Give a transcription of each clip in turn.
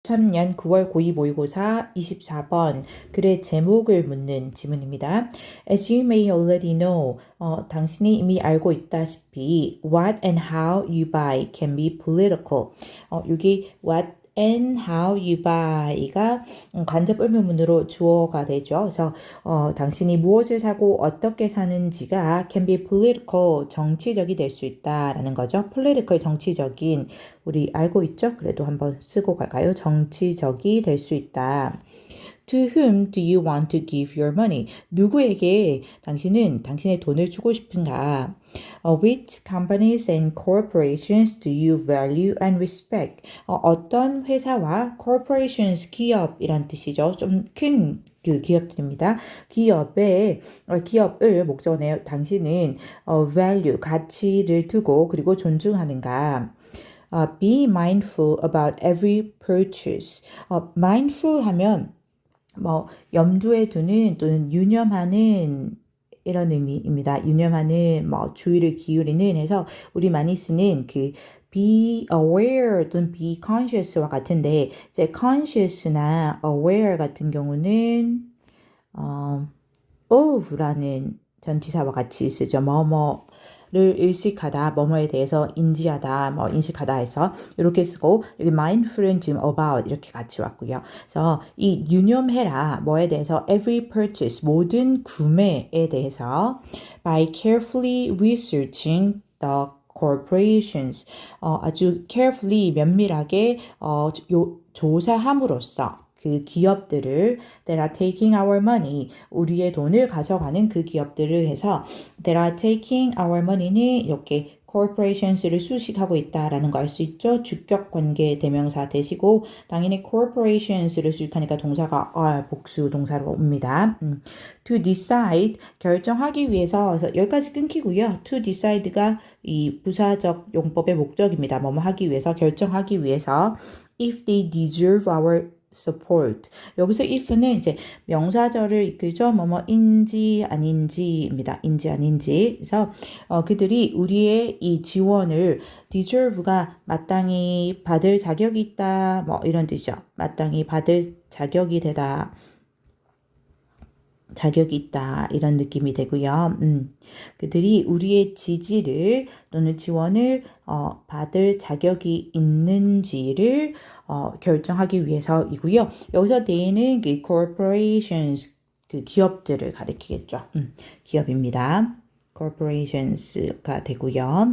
2000년 9월 고2 모의고사 24번 글의 제목을 묻는 지문입니다. As you may already know, 당신이 이미 알고 있다시피 what and how you buy can be political. 여기 what and how you buy가 간접 의문문으로 주어가 되죠. 그래서 당신이 무엇을 사고 어떻게 사는지가 can be political, 정치적이 될 수 있다라는 거죠. political, 정치적인, 우리 알고 있죠? 그래도 한번 쓰고 갈까요? 정치적이 될 수 있다. To whom do you want to give your money? 누구에게 당신은 당신의 돈을 주고 싶은가? Which companies and corporations do you value and respect? 어떤 회사와 corporations, 기업이란 뜻이죠. 좀 큰 그 기업들입니다. 기업을 목적으로 내요. 당신은 value, 가치를 두고 그리고 존중하는가? Be mindful about every purchase. mindful 하면 염두에 두는 또는 유념하는 이런 의미입니다. 유념하는 주의를 기울이는 해서 우리 많이 쓰는 그 be aware 또는 be conscious와 같은데 이제 conscious나 aware 같은 경우는 of라는 전치사와 같이 쓰죠. 를 의식하다, 뭐뭐에 대해서 인지하다, 인식하다 해서 이렇게 쓰고 여기 mindful은 지금 about 이렇게 같이 왔고요. 그래서 이 유념해라, 뭐에 대해서 every purchase, 모든 구매에 대해서 by carefully researching the corporations, 아주 carefully, 면밀하게 조사함으로써 그 기업들을 that are taking our money, 우리의 돈을 가져가는 그 기업들을 해서 that are taking our money는 이렇게 corporations를 수식하고 있다라는 거 알 수 있죠. 주격 관계 대명사 되시고 당연히 corporations를 수식하니까 동사가 are 복수 동사로 옵니다. To decide, 결정하기 위해서, 그래서 여기까지 끊기고요. To decide가 이 부사적 용법의 목적입니다. 뭐뭐 하기 위해서, 결정하기 위해서 if they deserve our support. 여기서 if는 이제 명사절을 이끌죠. 뭐뭐인지 아닌지입니다. 인지 아닌지. 그래서 그들이 우리의 이 지원을 deserve가 마땅히 받을 자격이 있다. 이런 뜻이죠. 마땅히 받을 자격이 되다. 자격이 있다 이런 느낌이 되고요. 그들이 우리의 지지를 또는 지원을 받을 자격이 있는지를 결정하기 위해서이고요. 여기서 they는 그 corporations, 그 기업들을 가리키겠죠. 기업입니다. corporations가 되고요.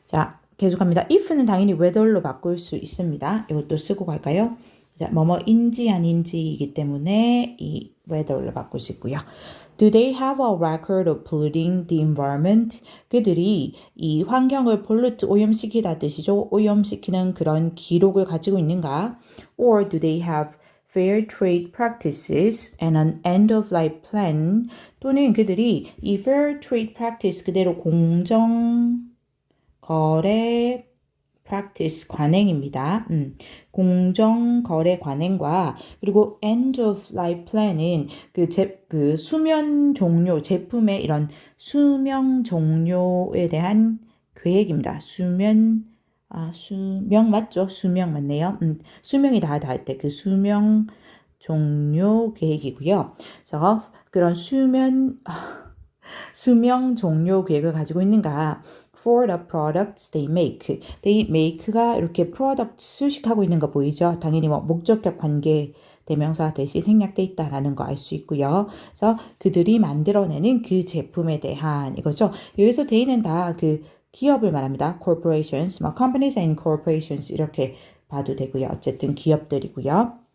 자, 계속합니다. if는 당연히 whether로 바꿀 수 있습니다. 이것도 쓰고 갈까요? 자, 뭐뭐인지 아닌지이기 때문에 이 whether로 바꿀 수 있고요. Do they have a record of polluting the environment? 그들이 이 환경을 pollute, 오염시키다 뜻이죠. 오염시키는 그런 기록을 가지고 있는가? Or do they have fair trade practices and an end-of-life plan? 또는 그들이 이 fair trade practice 그대로 공정 거래 practice 관행입니다. 공정 거래 관행과 그리고 end of life plan은 그 수명 종료, 제품의 이런 수명 종료에 대한 계획입니다. 수명 맞죠? 수명 맞네요. 수명이 다 할 때 그 수명 종료 계획이고요. 그래서 그런 수명 종료 계획을 가지고 있는가? For the products they make. They make가 이렇게 product 수식하고 있는 거 보이죠? 당연히 목적격 관계 대명사 대시 생략돼 있다라는 거 알 수 있고요. 그래서 그들이 만들어내는 그 제품에 대한 이거죠. 여기서 they는 다 그 기업을 말합니다. corporations, companies and corporations 이렇게 봐도 되고요. 어쨌든 기업들이고요.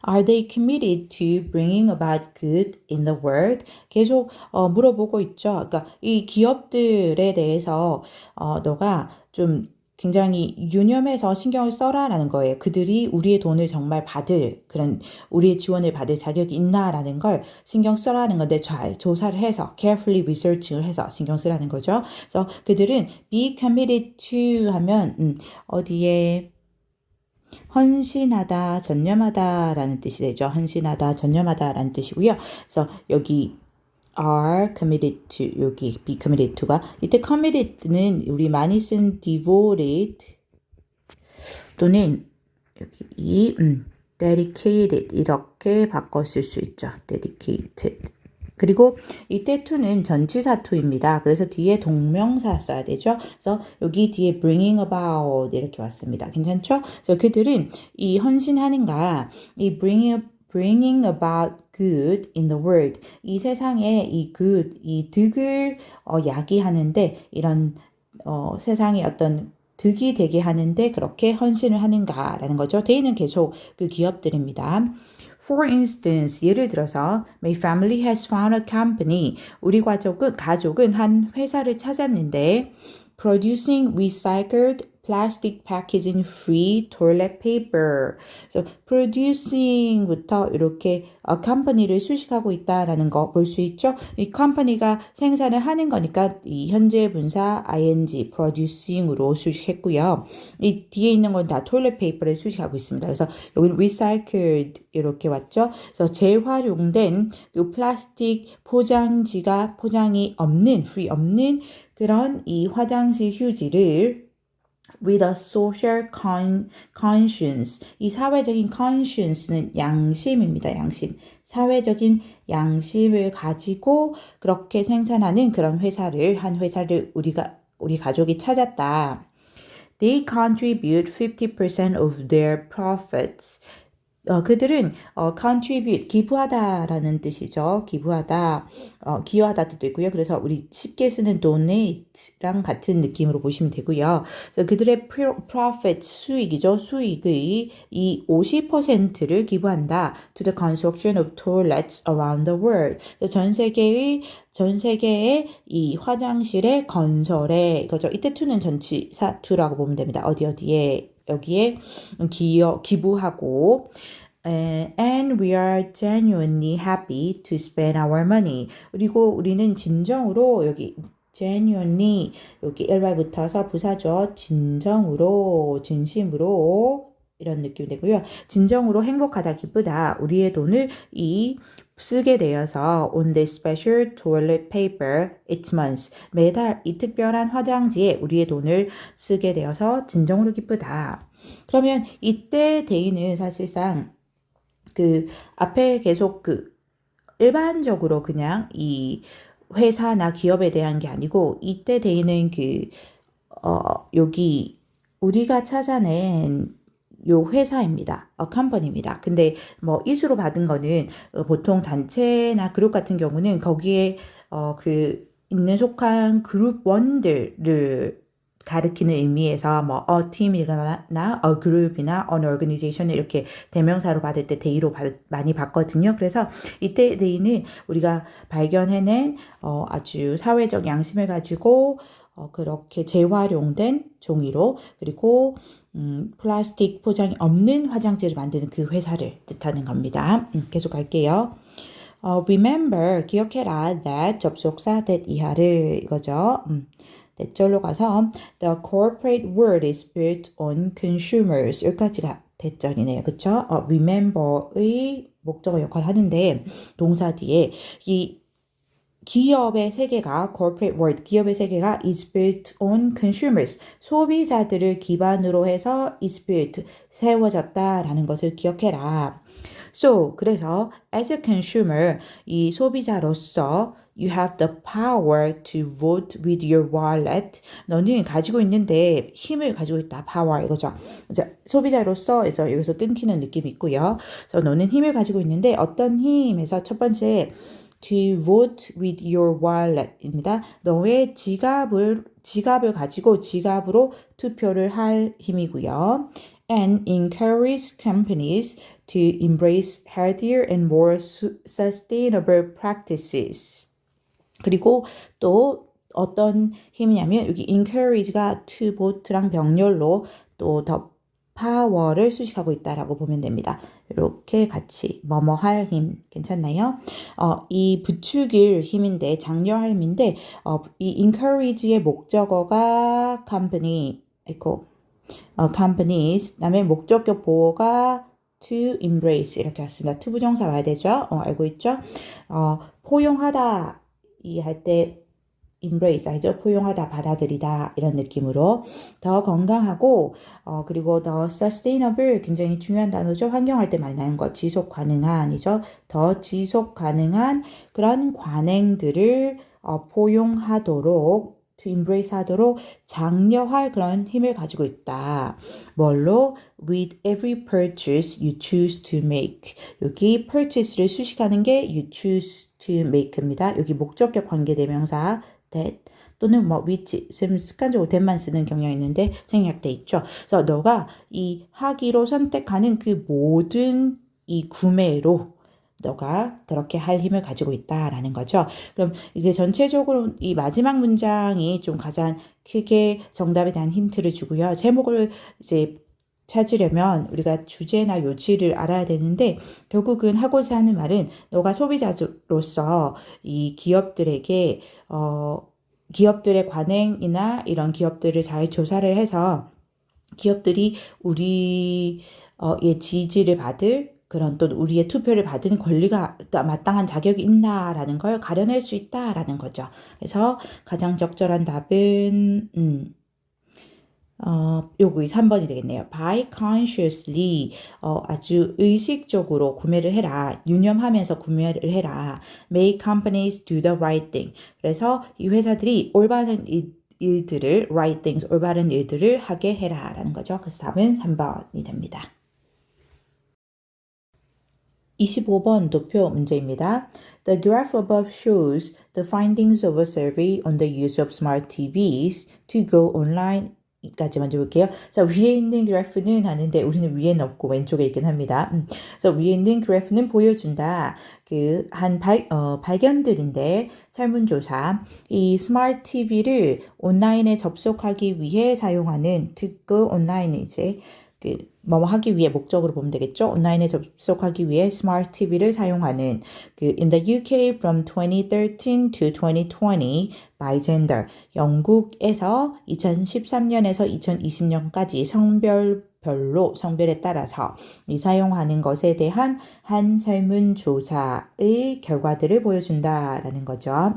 Are they committed to bringing about good in the world? 계속 물어보고 있죠. 그러니까 이 기업들에 대해서 너가 좀 굉장히 유념해서 신경을 써라라는 거예요. 그들이 우리의 돈을 정말 받을 그런 우리의 지원을 받을 자격이 있나라는 걸 신경 써라는 건데 잘 조사를 해서 carefully research를 해서 신경 쓰라는 거죠. 그래서 그들은 be committed to 하면 어디에 헌신하다, 전념하다라는 뜻이 되죠. 헌신하다, 전념하다라는 뜻이고요. 그래서 여기 are committed to, 여기 be committed to가 이때 committed는 우리 많이 쓴 devoted 또는 여기 dedicated 이렇게 바꿨을 수 있죠. dedicated. 그리고 이때 to는 전치사 to입니다. 그래서 뒤에 동명사 써야 되죠. 그래서 여기 뒤에 bringing about 이렇게 왔습니다. 괜찮죠? 그래서 그들은 이 헌신하는가, 이 bringing about good in the world, 이 세상에 이 good, 이 득을 야기하는데 이런 세상에 어떤 득이 되게 하는데 그렇게 헌신을 하는가라는 거죠. 대의는 계속 그 기업들입니다. For instance, 예를 들어서 My family has found a company. 우리 가족은 한 회사를 찾았는데 producing recycled plastic packaging free toilet paper. 그래서 producing부터 이렇게 company를 수식하고 있다라는 거 볼 수 있죠. 이 company가 생산을 하는 거니까 이 현재 분사 ing producing으로 수식했고요. 이 뒤에 있는 건 다 toilet paper를 수식하고 있습니다. 그래서 여기 recycled 이렇게 왔죠. 그래서 재활용된 이 플라스틱 포장이 없는 free 없는 그런 이 화장실 휴지를 with a social conscience. 이 사회적인 conscience는 양심입니다. 양심. 사회적인 양심을 가지고 그렇게 생산하는 그런 한 회사를 우리 가족이 찾았다. They contribute 50% of their profits. 그들은 contribute, 기부하다라는 뜻이죠. 기부하다, 기여하다 뜻도 있고요. 그래서 우리 쉽게 쓰는 donate랑 같은 느낌으로 보시면 되고요. 그래서 그들의 profit, 수익이죠. 수익의 이 50%를 기부한다. to the construction of toilets around the world. 그래서 전 세계의 이 화장실의 건설에, 이거죠. 이때 to는 전치사 to라고 보면 됩니다. 어디에. 여기에 기부하고 and we are genuinely happy to spend our money. 그리고 우리는 진정으로 여기 genuinely 여기 ly 붙어서 부사죠. 진심으로 이런 느낌이 되고요. 진정으로 행복하다, 기쁘다. 우리의 돈을 쓰게 되어서 on this special toilet paper each month. 매달 이 특별한 화장지에 우리의 돈을 쓰게 되어서 진정으로 기쁘다. 그러면 이때 대의는 사실상 그 앞에 계속 일반적으로 그냥 이 회사나 기업에 대한 게 아니고 이때 대의는 여기 우리가 찾아낸 요 회사입니다. 컴퍼니입니다. 근데 뭐 이수로 받은 거는 보통 단체나 그룹 같은 경우는 거기에 있는 속한 그룹 원들을 가리키는 의미에서 뭐 팀이나 그룹이나 an organization 이렇게 대명사로 받을 때 대의로 많이 받거든요. 그래서 이때 대의는 우리가 발견해낸 아주 사회적 양심을 가지고 그렇게 재활용된 종이로 그리고 플라스틱 포장이 없는 화장지를 만드는 그 회사를 뜻하는 겁니다. 계속 갈게요. Remember, 기억해라 that 접속사 that 이하를 이거죠. 대절로 가서 the corporate world is built on consumers. 여기까지가 대절이네요. 그렇죠? remember의 목적어 역할을 하는데 동사 뒤에 이 기업의 세계가 corporate world, 기업의 세계가 is built on consumers, 소비자들을 기반으로 해서 is built, 세워졌다라는 것을 기억해라. So, 그래서 as a consumer, 이 소비자로서 you have the power to vote with your wallet. 너는 가지고 있는데 힘을 가지고 있다. power 이거죠. 소비자로서 해서 여기서 끊기는 느낌이 있고요. 그래서 너는 힘을 가지고 있는데 어떤 힘에서 첫 번째 to vote with your wallet입니다. 너의 지갑을 가지고 지갑으로 투표를 할 힘이고요. And encourage companies to embrace healthier and more sustainable practices. 그리고 또 어떤 힘이냐면 여기 encourage가 to vote랑 병렬로 또 더 파워를 수식하고 있다라고 보면 됩니다. 이렇게 같이 뭐뭐 할 힘 괜찮나요? 이 부추길 힘인데 장려할 힘인데 이 encourage의 목적어가 company companies 그다음에 목적격 보호가 to embrace 이렇게 왔습니다. to 부정사 와야 되죠? 알고 있죠? 포용하다 이 할 때 embrace, 알죠? 포용하다, 받아들이다 이런 느낌으로 더 건강하고 그리고 더 sustainable 굉장히 중요한 단어죠. 환경할 때 많이 나는 거 지속 가능한이죠. 더 지속 가능한 그런 관행들을 포용하도록 to embrace 하도록 장려할 그런 힘을 가지고 있다. 뭘로? With every purchase you choose to make. 여기 purchase를 수식하는 게 you choose to make입니다. 여기 목적격 관계대명사 that 또는 뭐 which 지금 습관적으로 that만 쓰는 경향이 있는데 생략돼 있죠. 그래서 너가 이 하기로 선택하는 그 모든 이 구매로 너가 그렇게 할 힘을 가지고 있다라는 거죠. 그럼 이제 전체적으로 이 마지막 문장이 좀 가장 크게 정답에 대한 힌트를 주고요. 제목을 이제 찾으려면 우리가 주제나 요지를 알아야 되는데 결국은 하고자 하는 말은 너가 소비자로서 이 기업들에게 기업들의 관행이나 이런 기업들을 잘 조사를 해서 기업들이 우리의 지지를 받을 그런 또 우리의 투표를 받은 권리가 마땅한 자격이 있나라는 걸 가려낼 수 있다라는 거죠. 그래서 가장 적절한 답은 요거 3번이 되겠네요. Buy consciously, 아주 의식적으로 구매를 해라. 유념하면서 구매를 해라. Make companies do the right thing. 그래서 이 회사들이 올바른 일들을, right things, 올바른 일들을 하게 해라. 라는 거죠. 그래서 답은 3번이 됩니다. 25번 도표 문제입니다. The graph above shows the findings of a survey on the use of smart TVs to go online. 까지 먼저 볼게요. 자, 위에 있는 그래프는 하는데 우리는 위에는 없고 왼쪽에 있긴 합니다. 그래서 위에 있는 그래프는 보여준다. 발견들인데 설문조사. 이 스마트 TV를 온라인에 접속하기 위해 사용하는 특급 온라인 이제 뭐 하기 위해 목적으로 보면 되겠죠. 온라인에 접속하기 위해 스마트 TV를 사용하는 in the UK from 2013 to 2020 by gender. 영국에서 2013년에서 2020년까지 성별에 따라서 이 사용하는 것에 대한 한 설문조사의 결과들을 보여준다라는 거죠.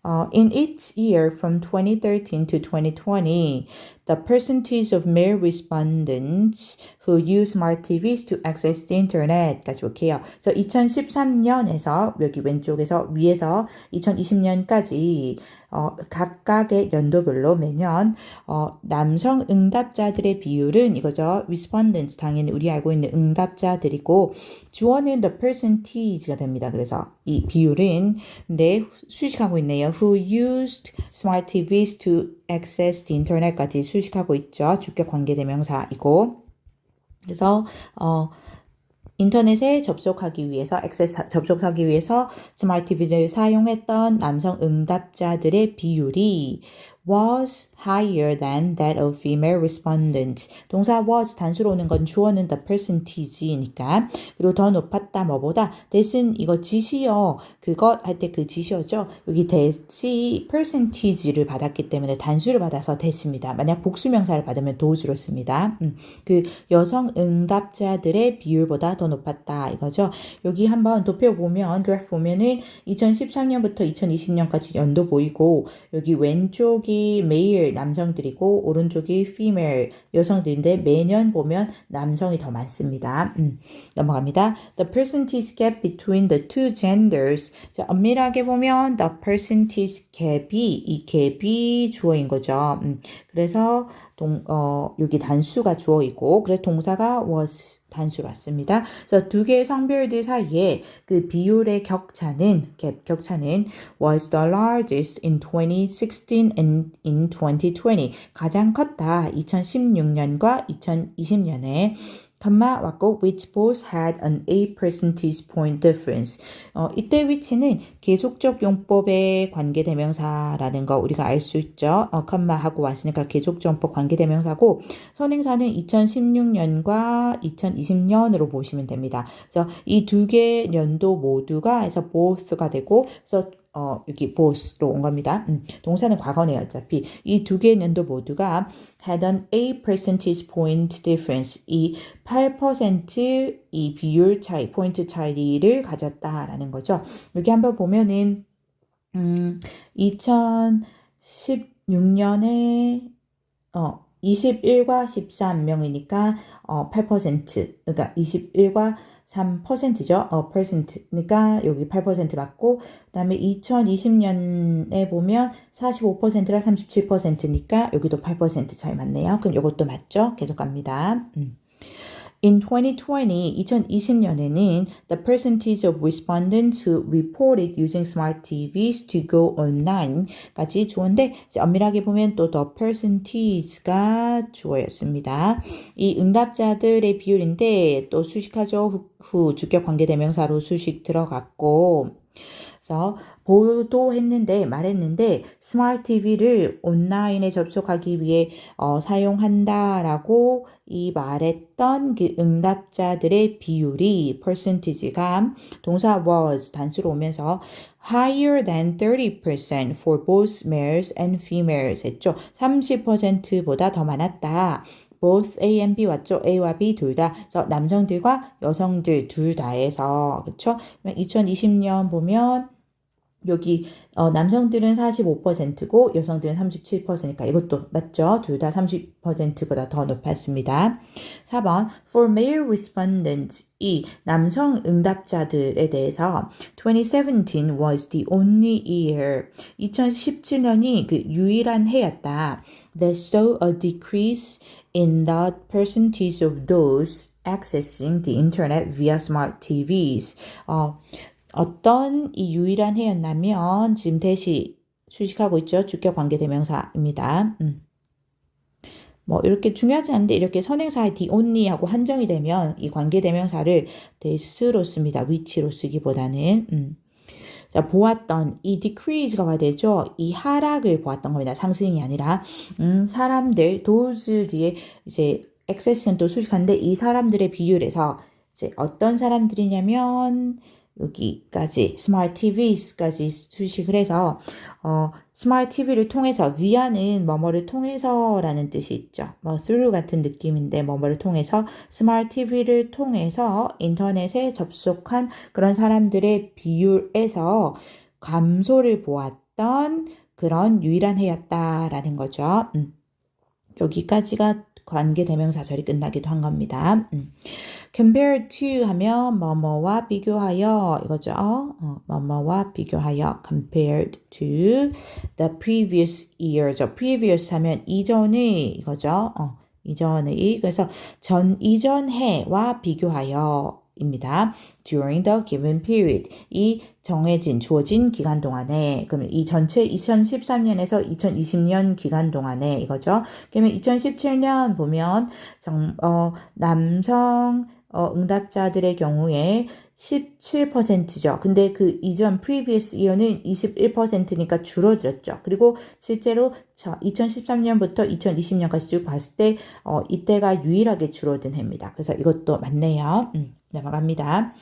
In each year from 2013 to 2020, the percentage of male respondents who use smart TVs to access the internet까지 볼게요. 그래서 2013년에서 여기 왼쪽에서 위에서 2020년까지 각각의 연도별로 매년 남성 응답자들의 비율은 이거죠. respondents 당연히 우리 알고 있는 응답자들이고 주어는 the percentage가 됩니다. 그래서 이 비율은 근데 수식하고 있네요. Who used smart TVs to access the internet까지 수식하고 있죠. 주격 관계대명사이고 그래서 인터넷에 접속하기 위해서 접속하기 위해서 스마트 TV를 사용했던 남성 응답자들의 비율이 was higher than that of female respondents. 동사 was 단수로 오는 건 주어는 the percentage니까 그리고 더 높았다 뭐보다 대신 이거 지시어 그것 할 때 그 지시어죠. 여기 대시 percentage를 받았기 때문에 단수를 받아서 대시입니다. 만약 복수명사를 받으면 도주로 씁니다. 그 여성 응답자들의 비율보다 더 높았다 이거죠. 여기 한번 도표 보면 그래프 보면은 2013년부터 2020년까지 연도 보이고 여기 왼쪽이 male 남성들이고 오른쪽이 female 여성들인데 매년 보면 남성이 더 많습니다. 넘어갑니다. The percentage gap between the two genders. 자, 엄밀하게 보면 the percentage gap이 이 갭이 주어인 거죠. 그래서 여기 단수가 주어이고 그래서 동사가 was 단수 같습니다. 그래서 두 개의 성별들 사이에 그 비율의 격차는 was the largest in 2016 and in 2020. 가장 컸다. 2016년과 2020년에 왔고 which both had an 8 percentage point difference. 이때 which는 계속적 용법의 관계대명사라는 거 우리가 알 수 있죠. 하고 왔으니까 계속적 용법 관계대명사고 선행사는 2016년과 2020년으로 보시면 됩니다. 그래서 이 두 개 연도 모두가 해서 both가 되고 그래서 여기 both로 온 겁니다. 동사는 과거네요. 어차피 이 두 개 연도 모두가 had an 8 percentage point difference. 이 8% 이 비율 차이, 포인트 차이를 가졌다라는 거죠. 여기 한번 보면은 2016년에 21과 13명이니까 8%, 그러니까 21과 3%죠. %니까 여기 8% 맞고, 그다음에 2020년에 보면 45%랑 37%니까 여기도 8% 차이 맞네요. 그럼 이것도 맞죠? 계속 갑니다. In 2020년에는 the percentage of respondents who reported using smart TVs to go online까지 주어인데 이제 엄밀하게 보면 또 the percentage가 주어였습니다. 이 응답자들의 비율인데 또 수식하죠. 후 주격 관계대명사로 수식 들어갔고 그래서 말했는데 스마트 TV를 온라인에 접속하기 위해 사용한다라고 이 말했던 그 응답자들의 비율이 percentage가 동사 was 단수로 오면서 higher than 30% for both males and females 했죠. 30%보다 더 많았다. both A and B 왔죠? A와 B 둘 다. 그래서 남성들과 여성들 둘 다에서 그렇죠? 2020년 보면 여기 남성들은 45%고 여성들은 37%니까 이것도 맞죠? 둘 다 30%보다 더 높았습니다. 4번 For male respondents 이 남성 응답자들에 대해서 2017 was the only year 2017년이 그 유일한 해였다. That saw a decrease in the percentage of those accessing the internet via smart TVs. 어떤 이 유일한 해였냐면 지금 대시 수식하고 있죠. 주격 관계대명사입니다. 뭐 이렇게 중요하지 않은데 이렇게 선행사의 the only하고 한정이 되면 이 관계대명사를 this로 씁니다. which로 쓰기보다는 자, 보았던 이 decrease가 와야 되죠. 이 하락을 보았던 겁니다. 상승이 아니라 사람들 those 뒤에 이제 access는 또 수식하는데 이 사람들의 비율에서 이제 어떤 사람들이냐면 여기까지 스마트 TVs까지 수식을 해서 스마트 TV를 통해서 via는 뭐뭐를 통해서라는 뜻이 있죠. 뭐 through 같은 느낌인데 뭐뭐를 통해서 스마트 TV를 통해서 인터넷에 접속한 그런 사람들의 비율에서 감소를 보았던 그런 유일한 해였다라는 거죠. 여기까지가 관계대명사절이 끝나기도 한 겁니다. compare to 하면 뭐뭐와 비교하여 이거죠. 뭐뭐와 비교하여 compared to the previous year죠. previous 하면 이전의 이거죠. 이전의 그래서 이전 해와 비교하여 입니다. During the given period. 이 주어진 기간 동안에, 그러면 이 전체 2013년에서 2020년 기간 동안에 이거죠. 그러면 2017년 보면 남성 응답자들의 경우에 17%죠. 근데 그 이전 previous year는 21%니까 줄어들었죠. 그리고 실제로 2013년부터 2020년까지 쭉 봤을 때 이때가 유일하게 줄어든 해입니다. 그래서 이것도 맞네요. 넘어갑니다.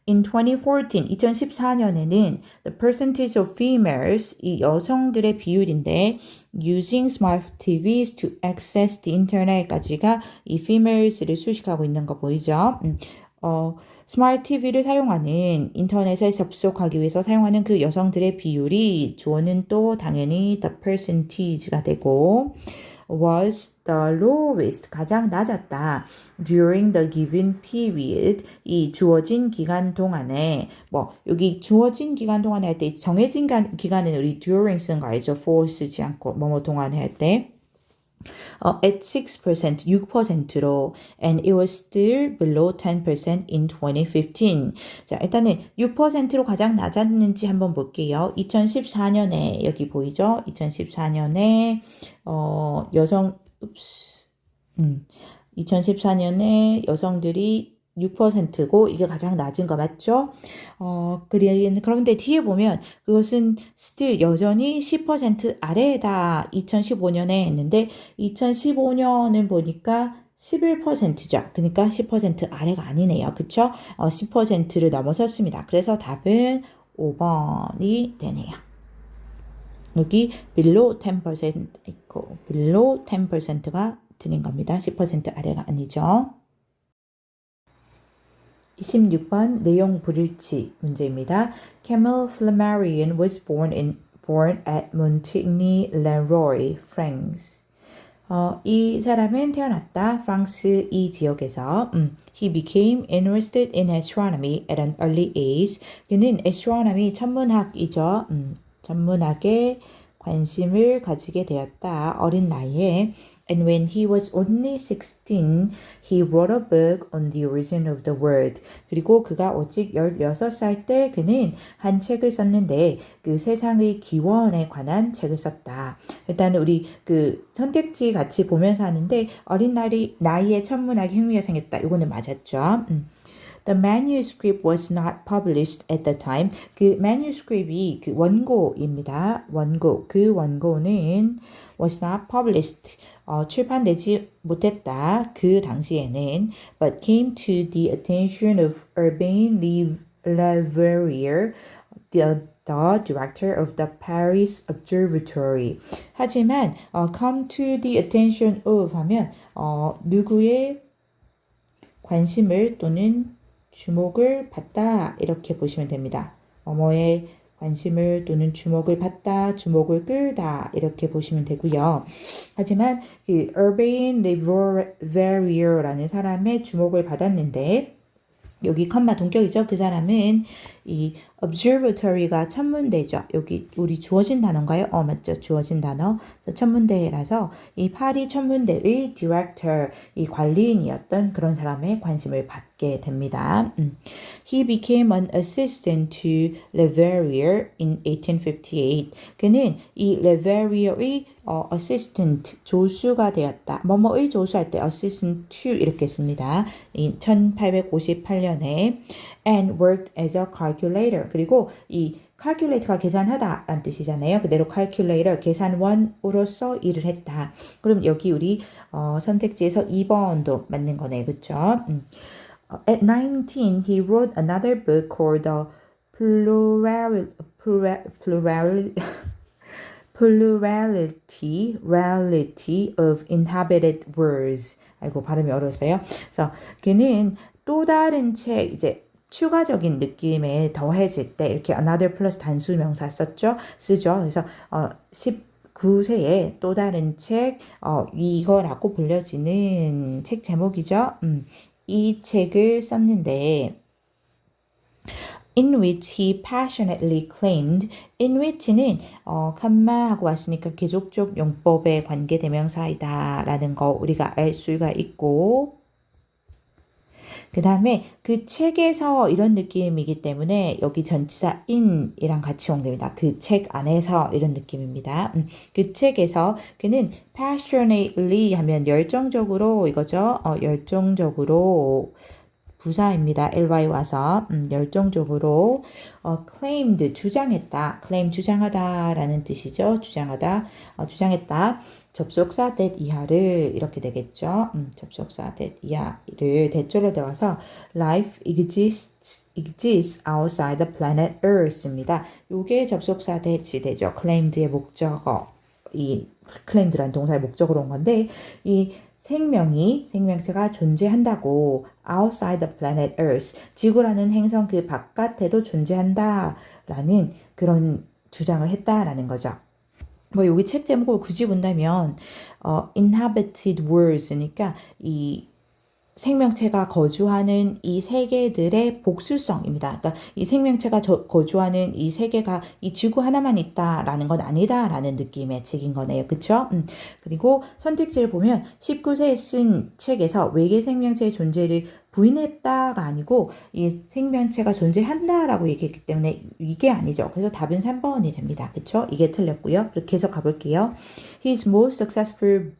In 2014년에는 the percentage of females, 이 여성들의 비율인데 using smart TVs to access the internet까지가 이 females를 수식하고 있는 거 보이죠? 스마트 TV를 사용하는 인터넷에 접속하기 위해서 사용하는 그 여성들의 비율이 주어는 또 당연히 the percentage가 되고 was the lowest 가장 낮았다 during the given period 이 주어진 기간 동안에 뭐 여기 주어진 기간 동안에 할 때 정해진 기간은 우리 during 쓰는 거 알죠? for 쓰지 않고 뭐뭐 동안에 할 때 at 6%, 6%로 and it was still below 10% in 2015. 자, 일단은 6%로 가장 낮았는지 한번 볼게요. 2014년에 여기 보이죠? 2014년에 2014년에 여성들이 6%고 이게 가장 낮은 거 맞죠? 그런데 뒤에 보면 그것은 still 여전히 10% 아래다 2015년에 했는데 2015년은 보니까 11%죠. 그러니까 10% 아래가 아니네요. 그쵸? 10%를 넘어섰습니다. 그래서 답은 5번이 되네요. 여기 below 10% 있고 below 10%가 틀린 겁니다. 10% 아래가 아니죠. 26번 내용 불일치 문제입니다. Camille Flammarion was born at Montigny-le-Roi, France. 이 사람은 태어났다 프랑스 이 지역에서. He became interested in astronomy at an early age. 그는 astronomy 천문학이죠. 천문학에 관심을 가지게 되었다. 어린 나이에. And when he was only 16, he wrote a book on the origin of the world. 그리고 그가 오직 16살 때 그는 한 책을 썼는데 그 세상의 기원에 관한 책을 썼다. 일단 우리 그 선택지 같이 보면서 하는데 어린 나이에 천문학에 흥미가 생겼다. 이거는 맞았죠. The manuscript was not published at the time. 그 manuscript이 그 원고입니다. 그 원고는 was not published. 출판되지 못했다. 그 당시에는 but came to the attention of Urbain Leverrier, the director of the Paris Observatory. 하지만 come to the attention of 하면 누구의 관심을 또는 주목을 받다 이렇게 보시면 됩니다. 뭐뭐의 관심을 또는 주목을 받다, 주목을 끌다 이렇게 보시면 되고요. 하지만 그 Urbain Leverrier라는 사람의 주목을 받았는데 여기 컴마 동격이죠. 그 사람은 이 observatory가 천문대죠. 여기 우리 주어진 단어인가요? 맞죠. 주어진 단어. 천문대라서 이 파리 천문대의 director, 이 관리인이었던 그런 사람의 관심을 받게 됩니다. He became an assistant to Leverrier in 1858. 그는 이 Leverrier의 assistant, 조수가 되었다. 뭐뭐의 조수할 때 assistant to 이렇게 씁니다. 1858년에 and worked as a calculator. 그리고 이 calculator가 계산하다 라는 뜻이잖아요. 그대로 calculator, 계산원으로서 일을 했다. 그럼 여기 우리 선택지에서 2번도 맞는 거네. 그쵸? At 19, he wrote another book called The Plurality of Inhabited Worlds. 아이고, 발음이 어려웠어요. 그래서 그는 또 다른 책, 이제 추가적인 느낌에 더해질 때 이렇게 another 플러스 단수명사 쓰죠. 그래서 19세에 또 다른 책, 이거라고 불려지는 책 제목이죠. 이 책을 썼는데 in which he passionately claimed. in which는 칸마하고 왔으니까 계속적 용법의 관계대명사이다 라는 거 우리가 알 수가 있고, 그 다음에 그 책에서 이런 느낌이기 때문에 여기 전치사 in이랑 같이 온 겁니다. 그 책 안에서 이런 느낌입니다. 그 책에서 그는 passionately 하면 열정적으로 이거죠. 열정적으로 부사입니다. ly 와서 열정적으로 claimed 주장했다. claim 주장하다라는 뜻이죠. 주장했다. 접속사 that 이하를 이렇게 되겠죠. 접속사 that 이하를 대절로 되어서 life exists outside the planet Earth입니다. 요게 접속사 that이 되죠. claimed의 목적어. 이 claimed라는 동사의 목적으로 온 건데 이 생명체가 존재한다고 outside the planet Earth, 지구라는 행성 그 바깥에도 존재한다라는 그런 주장을 했다라는 거죠. 뭐 여기 책 제목을 굳이 본다면 inhabited worlds니까 이 생명체가 거주하는 이 세계들의 복수성입니다. 그러니까 이 생명체가 거주하는 이 세계가 이 지구 하나만 있다라는 건 아니다라는 느낌의 책인 거네요. 그쵸? 그리고 선택지를 보면 19세에 쓴 책에서 외계 생명체의 존재를 부인했다가 아니고 이 생명체가 존재한다라고 얘기했기 때문에 이게 아니죠. 그래서 답은 3번이 됩니다. 그쵸? 이게 틀렸고요. 그렇게 해서 가볼게요. His most successful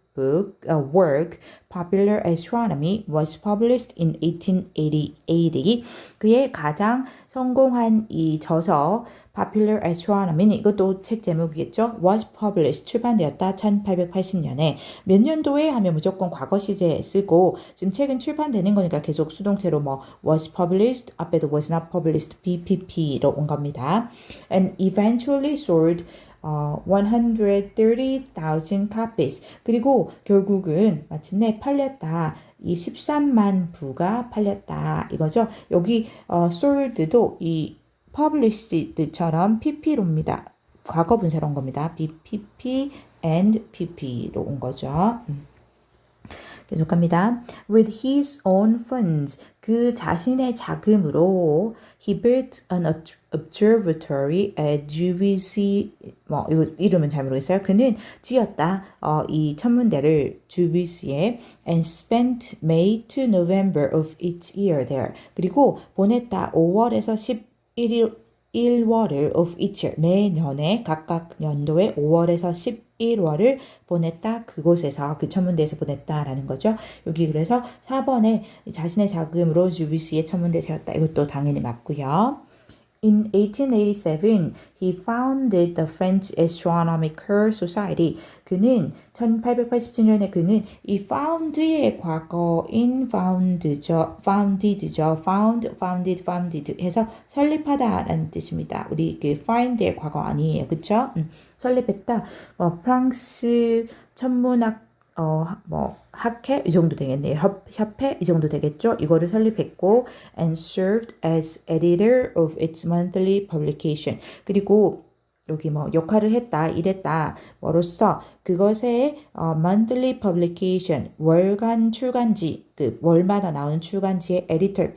work, Popular Astronomy, was published in 1888. 그의 가장 성공한 이 저서 Popular Astronomy는 이것도 책 제목이겠죠. was published, 출판되었다. 1880년에. 몇 년도에 하면 무조건 과거 시제 쓰고 지금 책은 출판되는 거니까 계속 수동태로 뭐 was published, 앞에도 was not published, BPP로 온 겁니다. And eventually sold 130,000 copies. 그리고 결국은 마침내 팔렸다. 이 13만 부가 팔렸다 이거죠. 여기 sold도 이 published처럼 pp로입니다. 과거 분사로 온 겁니다. bpp and pp로 온 거죠. 계속합니다. With his own funds, 그 자신의 자금으로 he built an observatory at Juvisy, 이거 이름은 잘 모르겠어요. 그는 지었다 이 천문대를 주비스에 and spent May to November of each year there. 그리고 보냈다 5월에서 11월을 of each year, 매년에 각각 연도의 5월에서 11월을 보냈다. 그곳에서 그 천문대에서 보냈다라는 거죠. 여기 그래서 4번에 자신의 자금으로 주비스의 천문대 세웠다. 이것도 당연히 맞고요. In 1887, he founded the French Astronomical Society. 그는 1887년에 그는 이 found의 과거인 founded 해서 설립하다라는 뜻입니다. 우리 그 find의 과거 아니에요, 그렇죠? 설립했다. 프랑스 천문학 학회 이 정도 되겠네요. 협회 이 정도 되겠죠. 이거를 설립했고 and served as editor of its monthly publication. 그리고 여기 역할을 했다, 일했다. 뭐로써 그것의 monthly publication 월간 출간지, 그 월마다 나오는 출간지의 에디터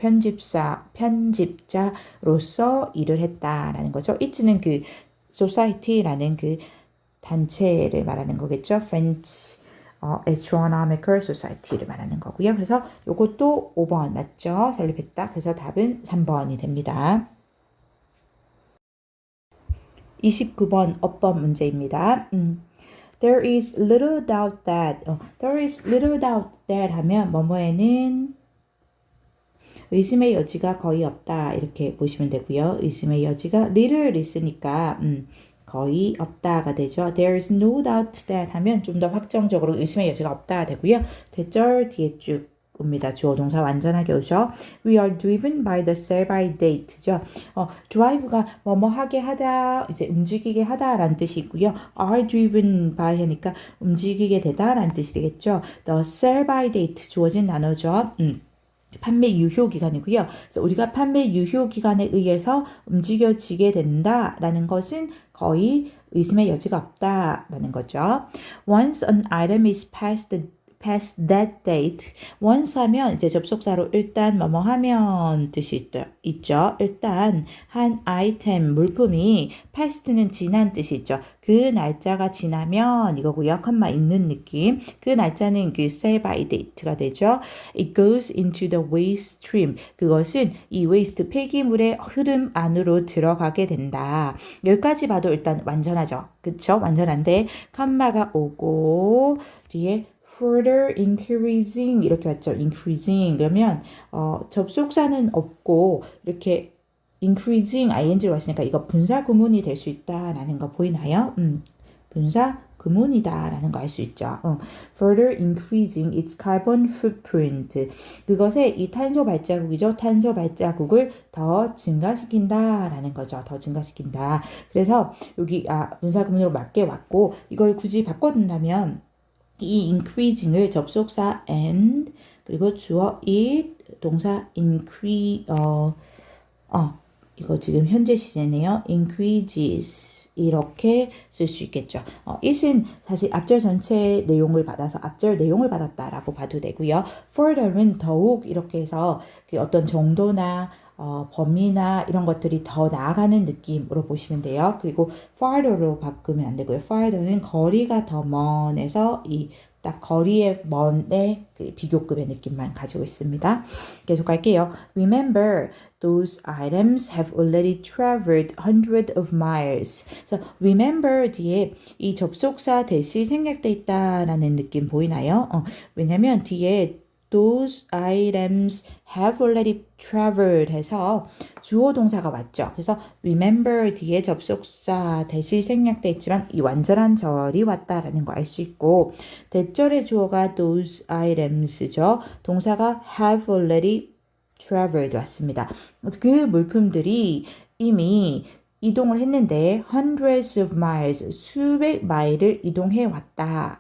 편집자로서 일을 했다라는 거죠. it는 그 society라는 그 단체를 말하는 거겠죠. French Astronomical Society를 말하는 거고요. 그래서 이것도 5번 맞죠? 설립했다. 그래서 답은 3번이 됩니다. 29번 어법 문제입니다. There is little doubt that 하면 뭐뭐에는 의심의 여지가 거의 없다 이렇게 보시면 되고요. 의심의 여지가 little를 있으니까 거의 없다가 되죠. There is no doubt that 하면 좀 더 확정적으로 의심의 여지가 없다 되고요. 대절 뒤에 쭉 옵니다. 주어 동사 완전하게 오죠. We are driven by the sell by date죠. drive가 뭐뭐 하게 하다, 이제 움직이게 하다라는 뜻이 있고요. are driven by 하니까 움직이게 되다라는 뜻이 되겠죠. The sell by date 주어진 단어죠. 판매 유효 기간이고요. 그래서 우리가 판매 유효 기간에 의해서 움직여지게 된다라는 것은 거의 의심의 여지가 없다라는 거죠. Once an item is past that date. once 하면 이제 접속사로 일단 뭐뭐 하면 뜻이 있죠. 일단 한 아이템 물품이 past는 지난 뜻이 있죠. 그 날짜가 지나면 이거고요. 컴마 있는 느낌. 그 날짜는 그 sell by date가 되죠. It goes into the waste stream. 그것은 이 waste 폐기물의 흐름 안으로 들어가게 된다. 여기까지 봐도 일단 완전하죠. 그쵸? 완전한데 컴마가 오고 뒤에 further increasing 이렇게 왔죠. increasing 그러면 접속사는 없고 이렇게 increasing ing가 왔으니까 이거 분사 구문이 될 수 있다라는 거 보이나요? 분사 구문이다라는 거 알 수 있죠. further increasing its carbon footprint. 그것의 이 탄소 발자국이죠. 탄소 발자국을 더 증가시킨다라는 거죠. 더 증가시킨다. 그래서 여기 분사 구문으로 맞게 왔고 이걸 굳이 바꿔둔다면 이 increasing을 접속사 and 그리고 주어 it 동사 increase 이거 지금 현재 시제네요. increases 이렇게 쓸 수 있겠죠. it은 사실 앞절 전체 내용을 받아서 앞절 내용을 받았다라고 봐도 되고요. further는 더욱 이렇게 해서 그 어떤 정도나 범위나 이런 것들이 더 나아가는 느낌으로 보시면 돼요. 그리고 farther로 바꾸면 안 되고요. farther는 거리가 더 먼에서 이 딱 거리의 먼의 그 비교급의 느낌만 가지고 있습니다. 계속 갈게요. Remember, those items have already traveled hundreds of miles. 그래서 remember 뒤에 이 접속사 대시 생략돼 있다라는 느낌 보이나요? 왜냐면 뒤에 those items have already traveled 해서 주어 동사가 왔죠. 그래서 remember 뒤에 접속사 대시 생략돼 있지만 이 완전한 절이 왔다라는 거 알 수 있고 대절의 주어가 those items죠. 동사가 have already traveled 왔습니다. 그 물품들이 이미 이동을 했는데 hundreds of miles 수백 마일을 이동해 왔다.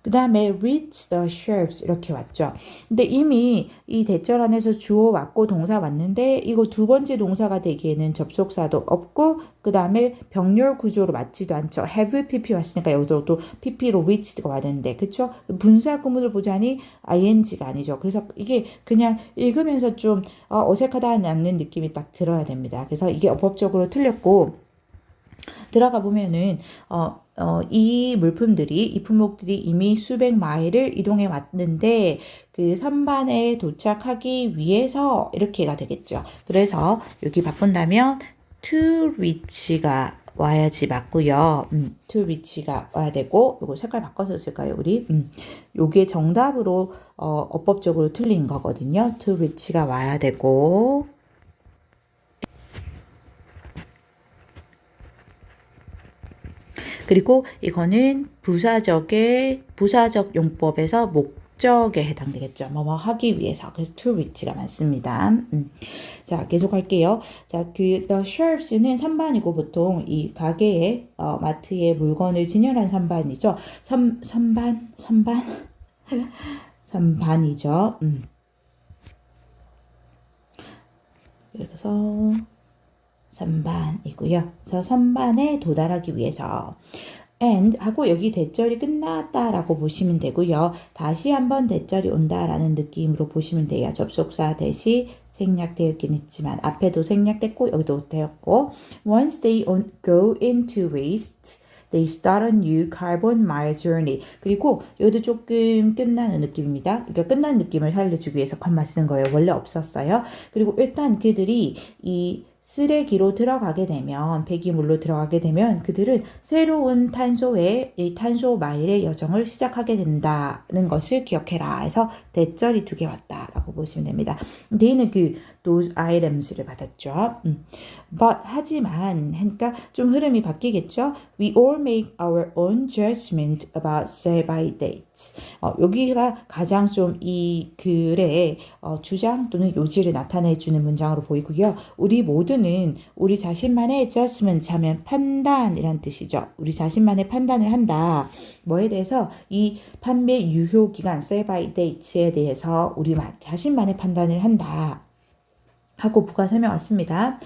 그 다음에 reach the shelves 이렇게 왔죠. 근데 이미 이 대절 안에서 주어 왔고 동사 왔는데 이거 두 번째 동사가 되기에는 접속사도 없고 그 다음에 병렬 구조로 맞지도 않죠. have pp 왔으니까 여기서 또 pp로 reach가 와야 되는데 그쵸? 분사 구문을 보자니 ing가 아니죠. 그래서 이게 그냥 읽으면서 좀 어색하다는 느낌이 딱 들어야 됩니다. 그래서 이게 어법적으로 틀렸고 들어가 보면은 이 물품들이 이 품목들이 이미 수백 마일을 이동해 왔는데 그 선반에 도착하기 위해서 이렇게가 되겠죠. 그래서 여기 바꾼다면 to reach가 와야지 맞고요. to reach가 와야 되고 요거 색깔 바꿔서 쓸까요, 우리? 요게 정답으로 어법적으로 틀린 거거든요. to reach가 와야 되고 그리고 이거는 부사적 용법에서 목적에 해당되겠죠. 뭐뭐 하기 위해서. 그래서 to reach가 많습니다. 자, 계속 할게요. 자, the shelves는 선반이고 보통 이 가게에 마트에 물건을 진열한 선반이죠. 선반이죠. 그래서 선반이고요. 그래서 선반에 도달하기 위해서 and 하고 여기 대절이 끝났다라고 보시면 되고요. 다시 한번 대절이 온다라는 느낌으로 보시면 돼요. 접속사 대시 생략되었긴 했지만 앞에도 생략됐고 여기도 되었고 once they go into waste they start a new carbon mile journey. 그리고 여기도 조금 끝나는 느낌입니다. 그러니까 끝나는 느낌을 살려주기 위해서 컴마 쓰는 거예요. 원래 없었어요. 그리고 일단 그들이 이 쓰레기로 들어가게 되면 폐기물로 들어가게 되면 그들은 새로운 이 탄소 마일의 여정을 시작하게 된다는 것을 기억해라 해서 대절이 두 개 왔다라고 보시면 됩니다. they는 those items를 받았죠. but 하지만 그러니까 좀 흐름이 바뀌겠죠. We all make our own judgment about sell-by dates. 여기가 가장 좀 이 글의 주장 또는 요지를 나타내주는 문장으로 보이고요. 우리 모두는 우리 자신만의 judgment 하면 판단이란 뜻이죠. 우리 자신만의 판단을 한다. 뭐에 대해서 이 판매 유효 기간 sell-by date에 대해서 우리 자신만의 판단을 한다. 하고 부가 설명 왔습니다.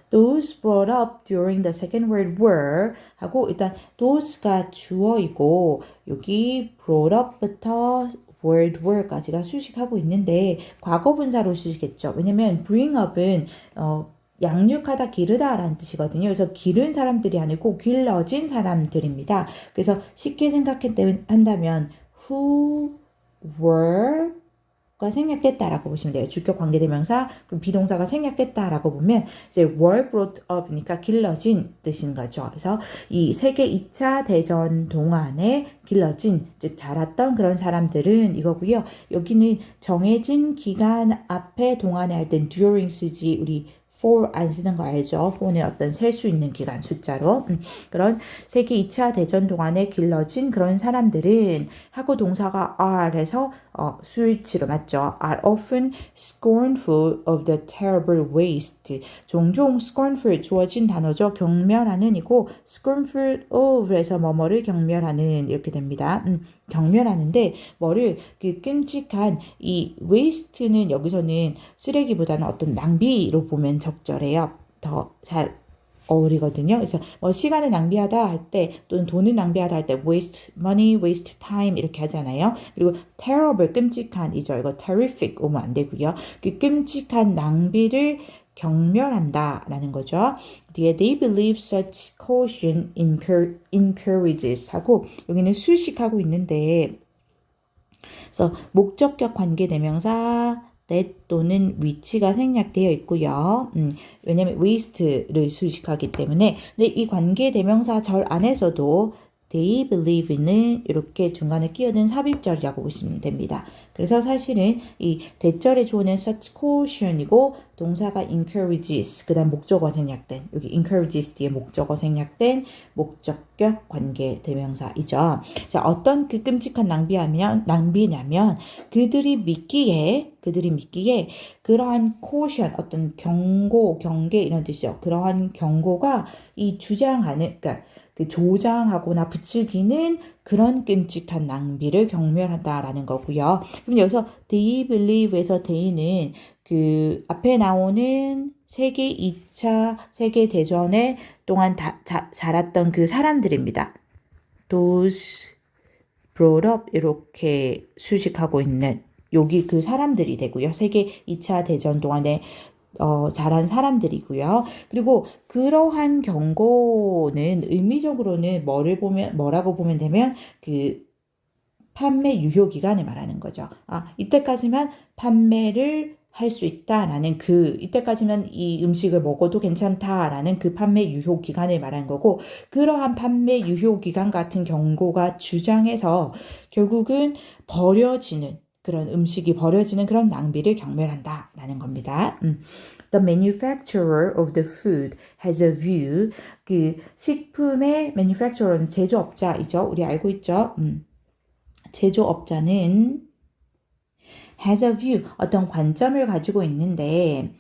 Those brought up during the Second World War 하고 일단 those가 주어이고 여기 brought up부터 World War까지가 수식하고 있는데 과거 분사로 수식했죠. 왜냐면 bring up은 양육하다 기르다 라는 뜻이거든요. 그래서 기른 사람들이 아니고 길러진 사람들입니다. 그래서 쉽게 생각한다면 who were 가 생략됐다라고 보시면 돼요. 주격 관계대명사, 그럼 비동사가 생략됐다라고 보면 이제 were brought up이니까 길러진 뜻인 거죠. 그래서 이 세계 2차 대전 동안에 길러진, 즉 자랐던 그런 사람들은 이거고요. 여기는 정해진 기간 앞에 동안에 할 땐 during 쓰지 우리 for 안 쓰는 거 알죠? for는 어떤 셀 수 있는 기간 숫자로 그런 세계 2차 대전 동안에 길러진 그런 사람들은 하고 동사가 are 해서 수일치로 맞죠? are often scornful of the terrible waste. 종종 scornful 주어진 단어죠. 경멸하는 이고 scornful of 해서 뭐뭐를 경멸하는 이렇게 됩니다. 경멸하는데 뭐를 끔찍한 이 waste는 여기서는 쓰레기보다는 어떤 낭비로 보면 적절해요. 더 잘 어울리거든요. 그래서 뭐 시간을 낭비하다 할 때 또는 돈을 낭비하다 할 때 waste money, waste time 이렇게 하잖아요. 그리고 terrible 끔찍한 이죠. 이거 terrific 오면 안 되고요. 끔찍한 낭비를 경멸한다라는 거죠. 뒤에 they believe such caution encourages 하고 여기는 수식하고 있는데 그래서 목적격 관계대명사 that 또는 which가 생략되어 있고요. 왜냐면 waste를 수식하기 때문에 근데 이 관계대명사 절 안에서도 they believe는 이렇게 중간에 끼어든 삽입절이라고 보시면 됩니다. 그래서 사실은 이 대절의 주어는 such caution이고 동사가 encourages 그 다음 목적어 생략된 여기 encourages 뒤에 목적어 생략된 목적격 관계 대명사이죠. 자, 어떤 끔찍한 낭비냐면 그들이 믿기에 그러한 caution 어떤 경고 경계 이런 뜻이죠. 그러한 경고가 이 주장하는 그러니까 그 조장하거나 부추기는 그런 끔찍한 낭비를 경멸한다라는 거고요. 그럼 여기서 they believe에서 they는 그 앞에 나오는 세계 2차 세계대전에 동안 자랐던 그 사람들입니다. those brought up 이렇게 수식하고 있는 여기 그 사람들이 되고요. 세계 2차 대전 동안에 자란 사람들이고요. 그리고 그러한 경고는 의미적으로는 뭐라고 보면 되면 그 판매 유효 기간을 말하는 거죠. 이때까지만 판매를 할 수 있다라는 이때까지만 이 음식을 먹어도 괜찮다라는 그 판매 유효 기간을 말하는 거고, 그러한 판매 유효 기간 같은 경고가 주장해서 결국은 그런 음식이 버려지는 그런 낭비를 경멸한다라는 겁니다. The manufacturer of the food has a view. 그 식품의 manufacturer는 제조업자이죠. 우리 알고 있죠. 제조업자는 has a view, 어떤 관점을 가지고 있는데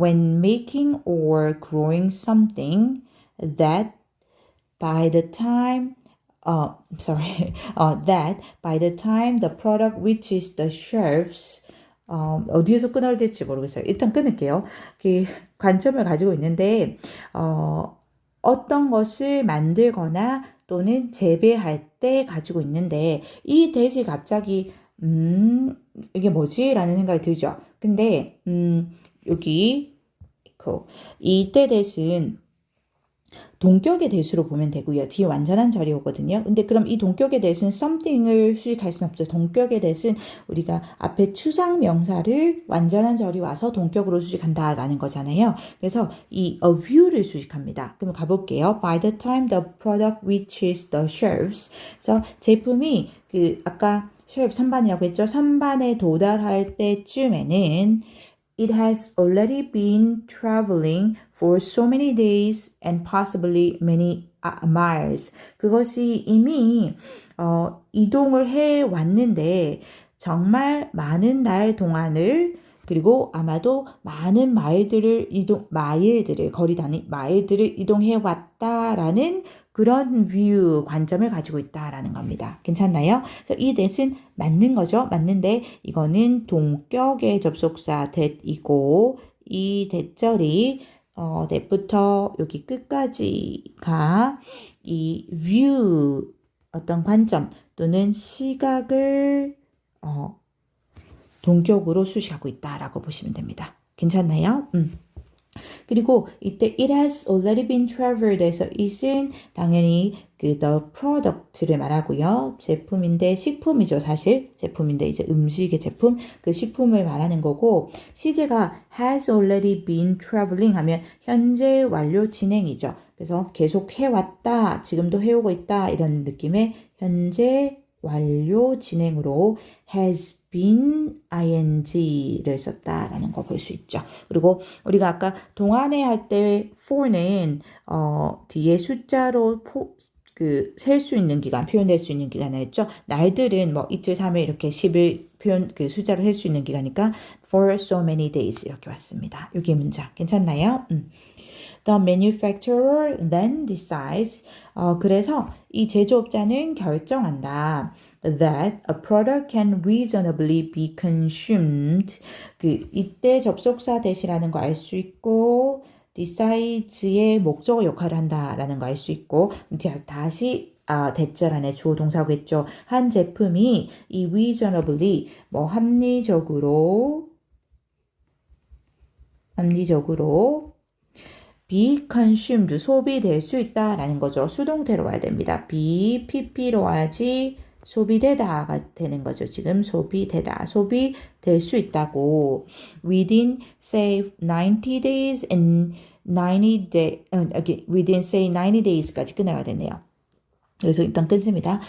when making or growing something that by the time that by the time the product reaches the shelves 어디에서 끊어야 될지 모르겠어요. 일단 끊을게요. 그 관점을 가지고 있는데 어떤 것을 만들거나 또는 재배할 때 가지고 있는데 이 대지 갑자기 이게 뭐지? 라는 생각이 들죠. 근데 여기 이때 대신 동격의 대수로 보면 되고요. 뒤에 완전한 자리 오거든요. 근데 그럼 이 동격의 대신 something을 수식할 수는 없죠. 동격의 대신 우리가 앞에 추상 명사를 완전한 자리 와서 동격으로 수식한다라는 거잖아요. 그래서 이 a view를 수식합니다. 그럼 가볼게요. By the time the product reaches the shelves. 그래서 제품이 아까 shelf 선반이라고 했죠. 선반에 도달할 때쯤에는 It has already been traveling for so many days and possibly many miles. 그것이 이미 이동을 해 왔는데 정말 많은 날 동안을 그리고 아마도 많은 마일들을 이동해 왔다라는 그런 관점을 가지고 있다라는 겁니다. 괜찮나요? 그래서 이 that은 맞는 거죠. 맞는데 이거는 동격의 접속사 that이고 이 that절이 that부터 여기 끝까지가 이 view 어떤 관점 또는 시각을 동격으로 수식하고 있다라고 보시면 됩니다. 괜찮나요? 그리고 이때 it has already been traveled 해서 it은 당연히 the product를 말하고요. 제품인데 식품이죠. 사실 제품인데 이제 음식의 제품 그 식품을 말하는 거고 시제가 has already been traveling 하면 현재 완료 진행이죠. 그래서 계속 해왔다 지금도 해오고 있다 이런 느낌의 현재 완료 진행으로 has been ing를 썼다라는 거 볼 수 있죠. 그리고 우리가 아까 동안에 할 때 for는 뒤에 숫자로 셀 수 있는 기간, 표현될 수 있는 기간을 했죠. 날들은 뭐 이틀, 3일 이렇게 10일 숫자로 할 수 있는 기간이니까 for so many days 이렇게 왔습니다. 여기 문장 괜찮나요? The manufacturer then decides. 그래서 이 제조업자는 결정한다. That a product can reasonably be consumed. 이때 접속사 대시라는 거 알 수 있고 decide의 목적어 역할을 한다라는 거 알 수 있고 다시 대절 안에 주어 동사겠죠. 한 제품이 이 reasonably 합리적으로 be consumed 소비될 수 있다라는 거죠. 수동태로 와야 됩니다. be pp로 와야지 소비되다가 되는 거죠. 지금 소비되다. 소비될 수 있다고. Within say 90 days and 90 day within say 90 days까지 끝나야 되네요. 그래서 일단 끊습니다.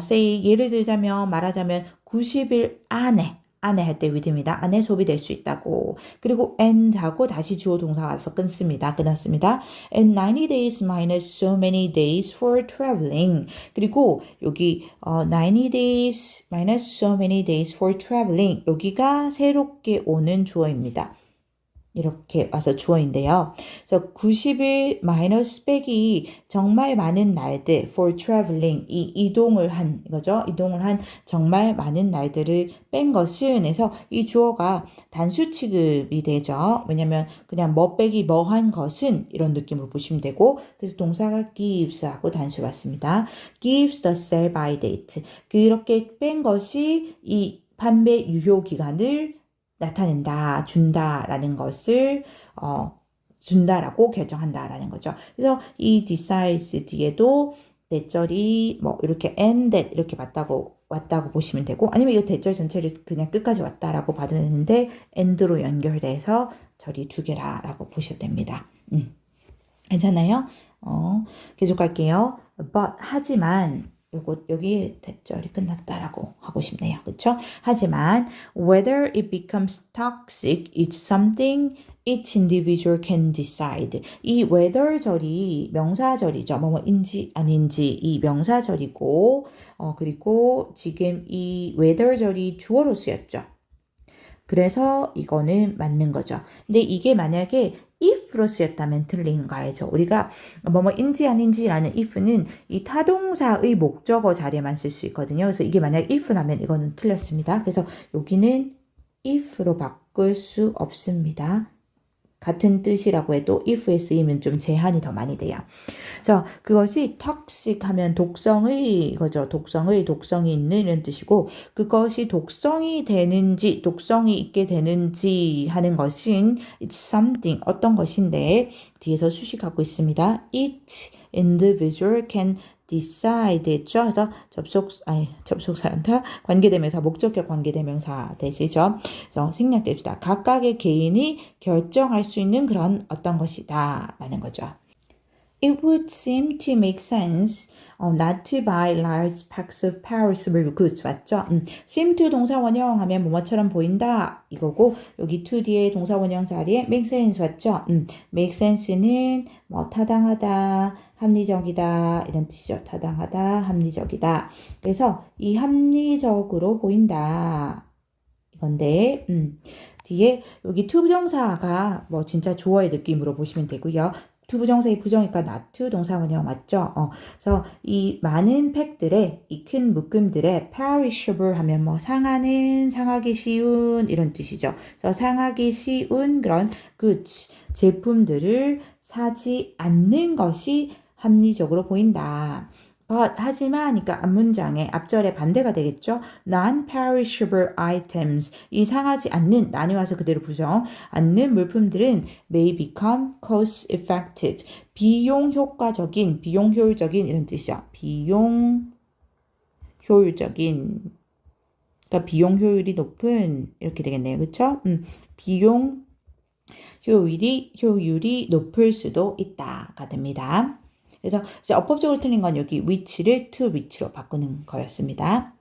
say 예를 들자면 말하자면 90일 안에 할 때 with입니다. 안에 소비될 수 있다고. 그리고 and 하고 다시 주어 동사 와서 끊습니다. 끊었습니다. And 90 days minus so many days for traveling. 그리고 여기 90 days minus so many days for traveling. 여기가 새롭게 오는 주어입니다. 이렇게 와서 주어인데요. 그래서 90일 마이너스 빼기 정말 많은 날들 for traveling 이 이동을 한 거죠. 이동을 한 정말 많은 날들을 뺀 것은 해서 이 주어가 단수 취급이 되죠. 왜냐면 그냥 뭐 빼기 뭐 한 것은 이런 느낌으로 보시면 되고 그래서 동사가 gives 하고 단수 왔습니다. gives the sell by date 그렇게 뺀 것이 이 판매 유효 기간을 나타낸다, 준다라는 것을 준다라고 결정한다라는 거죠. 그래서 이 decides 뒤에도 대절이 뭐 이렇게 ended 이렇게 왔다고 보시면 되고 아니면 이 대절 전체를 그냥 끝까지 왔다라고 봐도 되는데 end로 연결돼서 절이 두 개라라고 보셔도 됩니다. 괜찮아요? 계속 갈게요. but 하지만 여기 대절이 끝났다라고 하고 싶네요. 그쵸? 하지만 whether it becomes toxic is something each individual can decide. 이 whether절이 명사절이죠. 뭐뭐인지 아닌지 이 명사절이고 그리고 지금 이 whether절이 주어로 쓰였죠. 그래서 이거는 맞는 거죠. 근데 이게 만약에 if로 쓰였다면 틀린 거 알죠? 우리가 뭐뭐인지 아닌지라는 if는 이 타동사의 목적어 자리에만 쓸 수 있거든요. 그래서 이게 만약 if라면 이거는 틀렸습니다. 그래서 여기는 if로 바꿀 수 없습니다. 같은 뜻이라고 해도 if에 쓰이면 좀 제한이 더 많이 돼요. 그래서 그것이 toxic 하면 독성의 거죠. 독성이 있는 이런 뜻이고 그것이 독성이 되는지 독성이 있게 되는지 하는 것은 it's something 어떤 것인데 뒤에서 수식하고 있습니다. Each individual can decide 했죠. 그래서 접속사한테 관계대명사 목적격 관계대명사 되시죠. 그래서 생략됩시다. 각각의 개인이 결정할 수 있는 그런 어떤 것이다 라는 거죠. It would seem to make sense not to buy large packs of perishable goods. 맞죠? seem to 동사원형 하면 뭐뭐처럼 보인다 이거고 여기 to 뒤에 동사원형 자리에 make sense 맞죠? make sense는 뭐 타당하다, 합리적이다 이런 뜻이죠. 타당하다, 합리적이다. 그래서 이 합리적으로 보인다 이건데 뒤에 여기 to 부정사가 뭐 진짜 주어의 느낌으로 보시면 되고요. to 부정사의 부정이니까 not to 동사원형 맞죠? 그래서 이 많은 팩들의 이 큰 묶음들의 perishable 하면 뭐 상하는 상하기 쉬운 이런 뜻이죠. 그래서 상하기 쉬운 그런 goods 제품들을 사지 않는 것이 합리적으로 보인다. 하지만 그러니까 앞문장의 앞절에 반대가 되겠죠. Non-perishable items 이 상하지 않는 나뉘어서 그대로 부정 않는 물품들은 may become cost effective 비용 효율적인 이런 뜻이죠. 비용 효율적인 그러니까 비용 효율이 높은 이렇게 되겠네요. 그렇죠? 비용 효율이 높을 수도 있다가 됩니다. 그래서 이제 어법적으로 틀린 건 여기 which를 to which로 바꾸는 거였습니다.